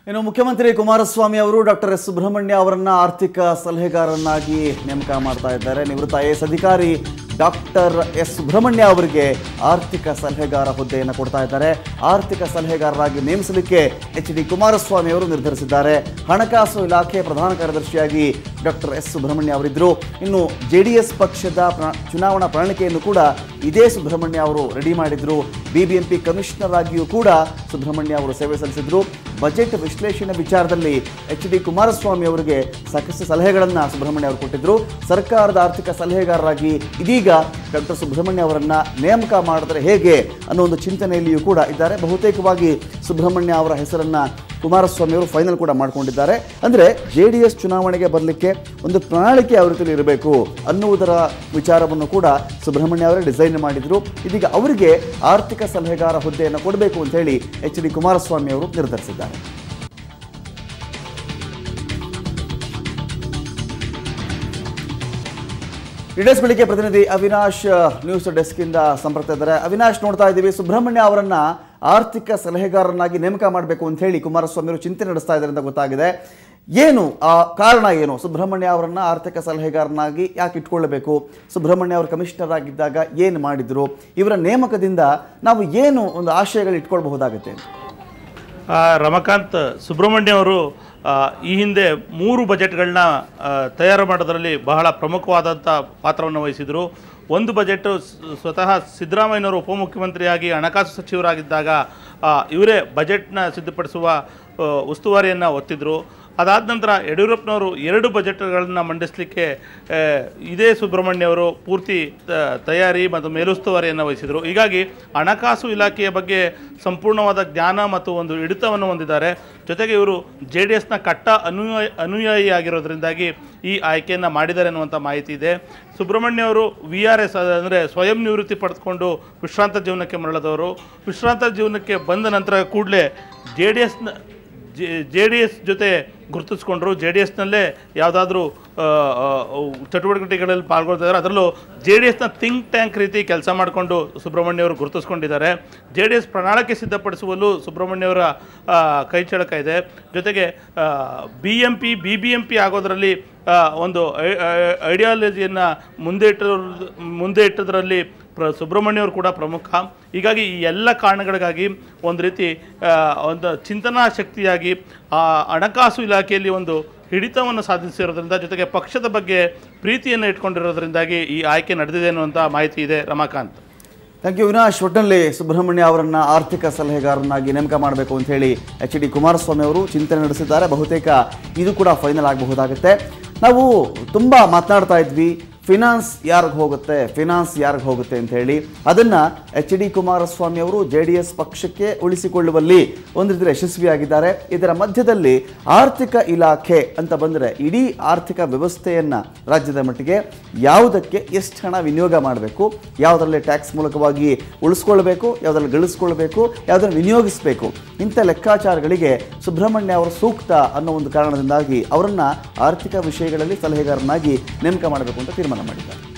ಇನ್ನು ಮುಖ್ಯಮಂತ್ರಿ ಕುಮಾರಸ್ವಾಮಿ ಅವರು ಡಾಕ್ಟರ್ ಎಸ್ ಸುಬ್ರಹ್ಮಣ್ಯ ಅವರನ್ನ ಆರ್ಥಿಕ ಸಲಹೆಗಾರನಾಗಿ ನೇಮಕ ಮಾಡ್ತಾ ಇದ್ದಾರೆ. ನಿವೃತ್ತ ಐಎಎಸ್ ಅಧಿಕಾರಿ ಡಾಕ್ಟರ್ ಎಸ್ ಸುಬ್ರಹ್ಮಣ್ಯ ಅವರಿಗೆ ಆರ್ಥಿಕ ಸಲಹೆಗಾರ ಹುದ್ದೆಯನ್ನು ಕೊಡ್ತಾ ಇದ್ದಾರೆ. ಆರ್ಥಿಕ ಸಲಹೆಗಾರರಾಗಿ ನೇಮಿಸಲಿಕ್ಕೆ ಎಚ್.ಡಿ. ಕುಮಾರಸ್ವಾಮಿ ಅವರು ನಿರ್ಧರಿಸಿದ್ದಾರೆ. ಹಣಕಾಸು ಇಲಾಖೆ ಪ್ರಧಾನ ಕಾರ್ಯದರ್ಶಿಯಾಗಿ ಡಾಕ್ಟರ್ ಎಸ್ ಸುಬ್ರಹ್ಮಣ್ಯ ಅವರಿದ್ದರು. ಇನ್ನು ಜೆಡಿಎಸ್ ಪಕ್ಷದ ಚುನಾವಣಾ ಪ್ರಣಾಳಿಕೆಯನ್ನು ಕೂಡ ಇದೇ ಸುಬ್ರಹ್ಮಣ್ಯ ಅವರು ರೆಡಿ ಮಾಡಿದ್ರು. ಬಿಬಿಎಂಪಿ ಕಮಿಷನರ್ ಆಗಿಯೂ ಕೂಡ ಸುಬ್ರಹ್ಮಣ್ಯ ಅವರು ಸೇವೆ ಸಲ್ಲಿಸಿದ್ರು. ಬಜೆಟ್ ವಿಶ್ಲೇಷಣೆ ವಿಚಾರದಲ್ಲಿ ಎಚ್.ಡಿ. ಕುಮಾರಸ್ವಾಮಿ ಅವರಿಗೆ ಸಾಕಷ್ಟು ಸಲಹೆಗಳನ್ನು ಸುಬ್ರಹ್ಮಣ್ಯ ಅವರು ಕೊಟ್ಟಿದ್ರು. ಸರ್ಕಾರದ ಆರ್ಥಿಕ ಸಲಹೆಗಾರರಾಗಿ ಇದೀಗ ಡಾಕ್ಟರ್ ಸುಬ್ರಹ್ಮಣ್ಯ ಅವರನ್ನ ನೇಮಕ ಮಾಡಿದ್ರೆ ಹೇಗೆ ಅನ್ನೋ ಒಂದು ಚಿಂತನೆಯಲ್ಲಿಯೂ ಕೂಡ ಇದ್ದಾರೆ. ಬಹುತೇಕವಾಗಿ ಸುಬ್ರಹ್ಮಣ್ಯ ಅವರ ಹೆಸರನ್ನ ಕುಮಾರಸ್ವಾಮಿ ಅವರು ಫೈನಲ್ ಕೂಡ ಮಾಡಿಕೊಂಡಿದ್ದಾರೆ. ಅಂದರೆ ಜೆಡಿಎಸ್ ಚುನಾವಣೆಗೆ ಬರಲಿಕ್ಕೆ ಒಂದು ಪ್ರಣಾಳಿಕೆ ಅವ್ರ ರೀತಿಯಲ್ಲಿ ಇರಬೇಕು ಅನ್ನುವುದರ ವಿಚಾರವನ್ನು ಕೂಡ ಸುಬ್ರಹ್ಮಣ್ಯ ಅವರೇ ಡಿಸೈನ್ ಮಾಡಿದ್ರು. ಇದೀಗ ಅವರಿಗೆ ಆರ್ಥಿಕ ಸಲಹೆಗಾರ ಹುದ್ದೆಯನ್ನು ಕೊಡಬೇಕು ಅಂತ ಹೇಳಿ ಎಚ್.ಡಿ. ಕುಮಾರಸ್ವಾಮಿ ಅವರು ನಿರ್ಧರಿಸಿದ್ದಾರೆ. ಡೀಟೇಲ್ಸ್ ಬೆಳಿಗ್ಗೆ ಪ್ರತಿನಿಧಿ ಅವಿನಾಶ್ ನ್ಯೂಸ್ ಡೆಸ್ಕ್ ಇಂದ ಸಂಪರ್ಕ ಇದ್ದಾರೆ. ಅವಿನಾಶ್, ನೋಡ್ತಾ ಇದ್ದೀವಿ ಸುಬ್ರಹ್ಮಣ್ಯ ಅವರನ್ನ ಆರ್ಥಿಕ ಸಲಹೆಗಾರನಾಗಿ ನೇಮಕ ಮಾಡಬೇಕು ಅಂತ ಹೇಳಿ ಕುಮಾರಸ್ವಾಮಿ ಅವರು ಚಿಂತನೆ ನಡೆಸ್ತಾ ಇದ್ದಾರೆ ಅಂತ ಗೊತ್ತಾಗಿದೆ. ಏನು ಆ ಕಾರಣ ಏನು? ಸುಬ್ರಹ್ಮಣ್ಯ ಅವರನ್ನ ಆರ್ಥಿಕ ಸಲಹೆಗಾರನಾಗಿ ಯಾಕೆ ಇಟ್ಕೊಳ್ಳಬೇಕು? ಸುಬ್ರಹ್ಮಣ್ಯ ಅವರು ಕಮಿಷನರ್ ಆಗಿದ್ದಾಗ ಏನು ಮಾಡಿದ್ರು? ಇವರ ನೇಮಕದಿಂದ ನಾವು ಏನು ಒಂದು ಆಶಯಗಳು ಇಟ್ಕೊಳ್ಬಹುದಾಗುತ್ತೆ? ರಮಾಕಾಂತ್, ಸುಬ್ರಹ್ಮಣ್ಯ ಅವರು ಈ ಹಿಂದೆ 3 ಬಜೆಟ್ಗಳನ್ನ ತಯಾರು ಮಾಡೋದರಲ್ಲಿ ಬಹಳ ಪ್ರಮುಖವಾದಂಥ ಪಾತ್ರವನ್ನು ವಹಿಸಿದರು. ಒಂದು ಬಜೆಟ್ ಸ್ವತಃ ಸಿದ್ದರಾಮಯ್ಯನವರು ಉಪಮುಖ್ಯಮಂತ್ರಿಯಾಗಿ ಹಣಕಾಸು ಸಚಿವರಾಗಿದ್ದಾಗ ಇವರೇ ಬಜೆಟ್ನ ಸಿದ್ಧಪಡಿಸುವ ಉಸ್ತುವಾರಿಯನ್ನು ಹೊತ್ತಿದ್ರು. ಅದಾದ ನಂತರ ಯಡಿಯೂರಪ್ಪನವರು 2 ಬಜೆಟ್ಗಳನ್ನು ಮಂಡಿಸಲಿಕ್ಕೆ ಇದೇ ಸುಬ್ರಹ್ಮಣ್ಯ ಅವರು ಪೂರ್ತಿ ತಯಾರಿ ಮತ್ತು ಮೇಲುಸ್ತುವಾರಿಯನ್ನು ವಹಿಸಿದರು. ಹೀಗಾಗಿ ಹಣಕಾಸು ಇಲಾಖೆಯ ಬಗ್ಗೆ ಸಂಪೂರ್ಣವಾದ ಜ್ಞಾನ ಮತ್ತು ಒಂದು ಹಿಡಿತವನ್ನು ಹೊಂದಿದ್ದಾರೆ. ಜೊತೆಗೆ ಇವರು ಜೆಡಿಎಸ್ನ ಕಟ್ಟ ಅನುಯಾಯಿ ಆಗಿರೋದ್ರಿಂದಾಗಿ ಈ ಆಯ್ಕೆಯನ್ನು ಮಾಡಿದ್ದಾರೆ ಅನ್ನುವಂಥ ಮಾಹಿತಿ ಇದೆ. ಸುಬ್ರಹ್ಮಣ್ಯ ಅವರು VRS ಅಂದರೆ ಸ್ವಯಂ ನಿವೃತ್ತಿ ಪಡೆದುಕೊಂಡು ವಿಶ್ರಾಂತ ಜೀವನಕ್ಕೆ ಮರಳಿದವರು. ವಿಶ್ರಾಂತ ಜೀವನಕ್ಕೆ ಬಂದ ನಂತರ ಕೂಡಲೇ ಜೆ ಡಿ ಎಸ್ ಜೊತೆ ಗುರುತಿಸ್ಕೊಂಡ್ರು. JDSನಲ್ಲೇ ಯಾವುದಾದ್ರೂ ಚಟುವಟಿಕೆಗಳಲ್ಲಿ ಪಾಲ್ಗೊಳ್ತಿದ್ದಾರೆ. ಅದರಲ್ಲೂ JDSನ ಥಿಂಕ್ ಟ್ಯಾಂಕ್ ರೀತಿ ಕೆಲಸ ಮಾಡಿಕೊಂಡು ಸುಬ್ರಹ್ಮಣ್ಯ ಅವರು ಗುರುತಿಸ್ಕೊಂಡಿದ್ದಾರೆ. JDS ಪ್ರಣಾಳಿಕೆ ಸಿದ್ಧಪಡಿಸುವಲ್ಲೂ ಸುಬ್ರಹ್ಮಣ್ಯವರ ಕೈಚಳಕ ಇದೆ. ಜೊತೆಗೆ BBMP ಆಗೋದರಲ್ಲಿ ಒಂದು ಐಡಿಯಾಲಜಿಯನ್ನು ಮುಂದೆ ಇಟ್ಟದರಲ್ಲಿ ಸುಬ್ರಹ್ಮಣ್ಯವರು ಕೂಡ ಪ್ರಮುಖ. ಹೀಗಾಗಿ ಈ ಎಲ್ಲ ಕಾರಣಗಳಿಗಾಗಿ ಒಂದು ರೀತಿ ಒಂದು ಚಿಂತನಾ ಶಕ್ತಿಯಾಗಿ ಹಣಕಾಸು ಇಲಾಖೆಯಲ್ಲಿ ಒಂದು ಹಿಡಿತವನ್ನು ಸಾಧಿಸಿರೋದ್ರಿಂದ, ಜೊತೆಗೆ ಪಕ್ಷದ ಬಗ್ಗೆ ಪ್ರೀತಿಯನ್ನು ಇಟ್ಕೊಂಡಿರೋದ್ರಿಂದಾಗಿ ಈ ಆಯ್ಕೆ ನಡೆದಿದೆ ಅನ್ನುವಂಥ ಮಾಹಿತಿ ಇದೆ. Ramakant, thank you Vinash. ಒಟ್ಟಿನಲ್ಲಿ ಸುಬ್ರಹ್ಮಣ್ಯ ಅವರನ್ನ ಆರ್ಥಿಕ ಸಲಹೆಗಾರನಾಗಿ ನೇಮಕ ಮಾಡಬೇಕು ಅಂತ ಹೇಳಿ ಎಚ್.ಡಿ. ಕುಮಾರಸ್ವಾಮಿ ಅವರು ಚಿಂತನೆ ನಡೆಸಿದ್ದಾರೆ. ಬಹುತೇಕ ಇದು ಕೂಡ ಫೈನಲ್ ಆಗಬಹುದಾಗುತ್ತೆ. ನಾವು ತುಂಬ ಮಾತನಾಡ್ತಾ ಇದ್ವಿ, ಫಿನಾನ್ಸ್ ಯಾರಿಗೆ ಹೋಗುತ್ತೆ ಅಂತ ಹೇಳಿ. ಅದನ್ನು ಎಚ್.ಡಿ. ಕುಮಾರಸ್ವಾಮಿ ಅವರು JDS ಪಕ್ಷಕ್ಕೆ ಉಳಿಸಿಕೊಳ್ಳುವಲ್ಲಿ ಒಂದು ರೀತಿ ಯಶಸ್ವಿಯಾಗಿದ್ದಾರೆ. ಇದರ ಮಧ್ಯದಲ್ಲಿ ಆರ್ಥಿಕ ಇಲಾಖೆ ಅಂತ ಬಂದರೆ ಇಡೀ ಆರ್ಥಿಕ ವ್ಯವಸ್ಥೆಯನ್ನು ರಾಜ್ಯದ ಮಟ್ಟಿಗೆ ಯಾವುದಕ್ಕೆ ಎಷ್ಟು ಹಣ ವಿನಿಯೋಗ ಮಾಡಬೇಕು, ಯಾವುದರಲ್ಲಿ ಟ್ಯಾಕ್ಸ್ ಮೂಲಕವಾಗಿ ಉಳಿಸ್ಕೊಳ್ಬೇಕು, ಯಾವುದರಲ್ಲಿ ಗಳಿಸ್ಕೊಳ್ಬೇಕು, ಯಾವುದನ್ನು ವಿನಿಯೋಗಿಸಬೇಕು, ಇಂಥ ಲೆಕ್ಕಾಚಾರಗಳಿಗೆ ಸುಬ್ರಹ್ಮಣ್ಯ ಅವರು ಸೂಕ್ತ ಅನ್ನೋ ಒಂದು ಕಾರಣದಿಂದಾಗಿ ಅವರನ್ನು ಆರ್ಥಿಕ ವಿಷಯಗಳಲ್ಲಿ ಸಲಹೆಗಾರನಾಗಿ ನೇಮಕ ಮಾಡಬೇಕು ಅಂತ ತೀರ್ಮಾನ ಮಾಡಿದ್ದಾರೆ.